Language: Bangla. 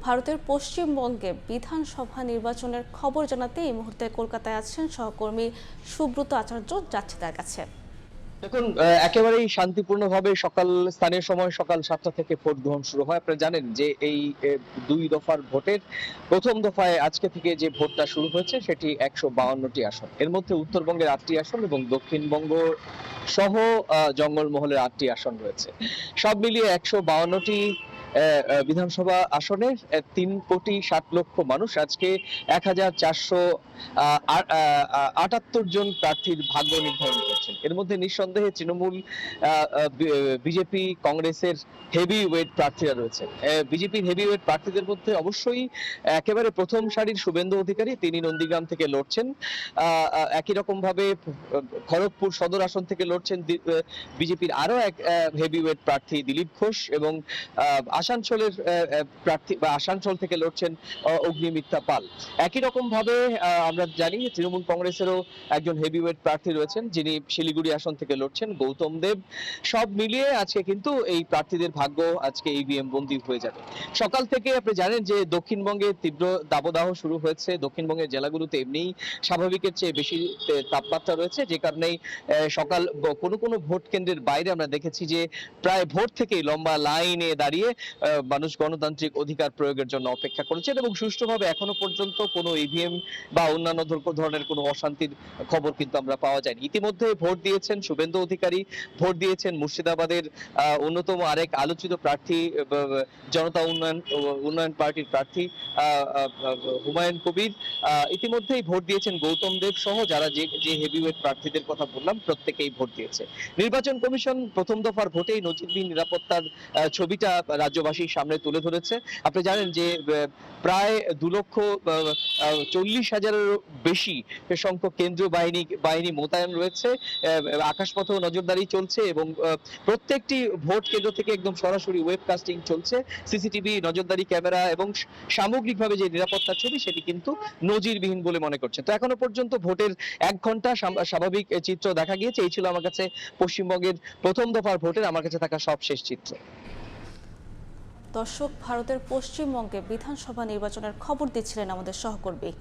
ভারতের পশ্চিমবঙ্গে বিধানসভা নির্বাচনের খবর জানাতে এই মুহূর্তে কলকাতায় আছেন সহকর্মী সুব্রত আচার্য, যাচ্ছে তার কাছে। দেখুন, একেবারেই শান্তিপূর্ণভাবে স্থানীয় সময় সকাল 7টা থেকে ভোট গ্রহণ শুরু হয়। আপনারা জানেন যে এই দুই দফার ভোটের প্রথম দফায় আজকে থেকে যে ভোটটা শুরু হয়েছে সেটি 152টি আসন। এর মধ্যে উত্তরবঙ্গের 8টি আসন এবং দক্ষিণবঙ্গ সহ জঙ্গলমহলের 8টি আসন রয়েছে। সব মিলিয়ে 152টি বিধানসভা আসনে 3,60,00,000 মানুষ আজকে 1,478 জন প্রার্থীর ভাগ্য নির্ধারণ করছেন। এর মধ্যে নিঃসন্দেহে তৃণমূল, বিজেপি, কংগ্রেসের হেভি ওয়েট প্রার্থীরা রয়েছে। বিজেপির হেভি ওয়েট প্রার্থীদের মধ্যে অবশ্যই একেবারে প্রথম সারির শুভেন্দু অধিকারী, তিনি নন্দীগ্রাম থেকে লড়ছেন। একই রকম ভাবে খড়গপুর সদর আসন থেকে লড়ছেন বিজেপির আরো এক হেভি ওয়েট প্রার্থী দিলীপ ঘোষ, এবং আসানসোলের প্রার্থী বা আসানসোল থেকে লড়ছেন অগ্নিমিত্রা পাল। একই রকম ভাবে আমরা জানি তৃণমূল কংগ্রেসেরও একজন হেভিওয়েট প্রার্থী রয়েছেন, যিনি শিলিগুড়ি আসন থেকে লড়ছেন, গৌতম দেব। সব মিলিয়ে আজকে কিন্তু এই প্রার্থীদের ভাগ্য আজকে ইভিএম বন্দী হয়ে যাবে। সকাল থেকে আপনি জানেন যে দক্ষিণবঙ্গে তীব্র দাবদাহ শুরু হয়েছে। দক্ষিণবঙ্গের জেলাগুলোতে এমনিই স্বাভাবিকের চেয়ে বেশি তাপমাত্রা রয়েছে, যে কারণেই সকাল কোনো কোনো ভোট কেন্দ্রের বাইরে আমরা দেখেছি যে প্রায় ভোর থেকেই লম্বা লাইনে দাঁড়িয়ে মানুষ গণতান্ত্রিক অধিকার প্রয়োগের জন্য অপেক্ষা করেছেন, এবং সুষ্ঠুভাবে এখনো পর্যন্ত কোনো ইভিএম বা অন্যান্য ধরনের কোনো অশান্তির খবর কিন্তু আমরা পাওয়া যায়নি। ইতিমধ্যে ভোট দিয়েছেন শুভেন্দু অধিকারী, ভোট দিয়েছেন মুর্শিদাবাদের অন্যতম আরেক আলোচিত প্রার্থী, জনতা উন্নয়ন পার্টির প্রার্থী হুমায়ুন কবির। ইতিমধ্যেই ভোট দিয়েছেন গৌতম দেব সহ যারা যে হেভিওয়েট প্রার্থীদের কথা বললাম, প্রত্যেকেই ভোট দিয়েছে। নির্বাচন কমিশন প্রথম দফার ভোটেই নজিরবিহীন নিরাপত্তার ছবিটা রাজ্যবাসীর সামনে তুলে ধরেছে। আপনি জানেন যে প্রায় 2,40,000-এরও বেশি সংখ্যক কেন্দ্রীয় বাহিনী মোতায়েন রয়েছে। আকাশপথেও নজরদারি চলছে, এবং প্রত্যেকটি ভোট কেন্দ্র থেকে একদম সরাসরি ওয়েবকাস্টিং চলছে, সিসিটিভি, নজরদারি ক্যামেরা, এবং সামগ্রিকভাবে যে নিরাপত্তার ছবি সেটি কিন্তু নজিরবিহীন বলে মনে করছে। তো এখনো পর্যন্ত ভোটের 1 ঘন্টা স্বাভাবিক চিত্র দেখা গিয়েছে। এই ছিল আমার কাছে পশ্চিমবঙ্গের প্রথম দফার ভোটের আমার কাছে থাকা সবশেষ চিত্র। দর্শক, ভারতের পশ্চিমবঙ্গে বিধানসভা নির্বাচনের খবর দিচ্ছিলেন আমাদের সহকর্মী।